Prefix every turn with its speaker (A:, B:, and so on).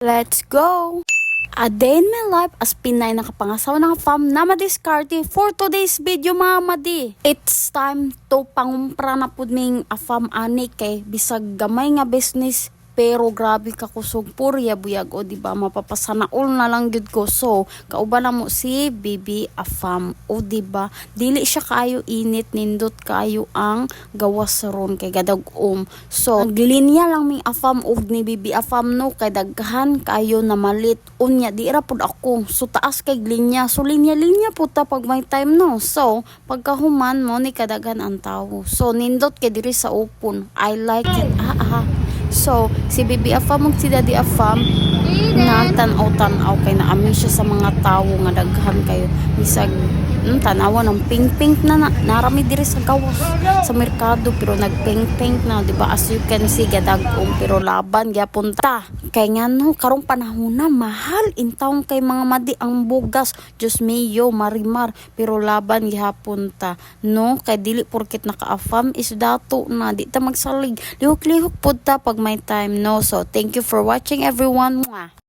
A: Let's go! A day in my life as Pinay nakapangasawa ng fam na madiskarte for today's video mga madi. It's time to pangumpra na pud ning afam ani kay bisag gamay nga business pero grabe ka kusog purya buyag o diba mapapasanaol na lang gyud ko. So kauban na mo si Bibi Afam o diba dili siya kaayo init nindot kaayo ang gawas ron kay gadag-om. So naglinya lang ming Afam og ni Bibi Afam no kay daghan kaayo na malit unya di ra pud ako. So taas kay linya, so linya pud ta pag may time no. So pagkahuman mo ni kadaghan ang tawo, so nindot kay diri sa open. I like it. So, si Bibi Afam ug si Daddy Afam na tanaw kay naamin siya sa mga tawo nga daghan kayo bisag tanawa ng pink na narami diri sa gawas sa merkado pero nagpink na diba, as you can see gadag-om pero laban gyapon ta kay ngano karong panahon na mahal intawon kay mga madi ang bugas Diyos mio marimar pero laban gyapon ta no kay dili porket naka-afam is dato na di ta magsalig lihok-lihok pud ta pag may time no. So thank you for watching everyone. Mwah.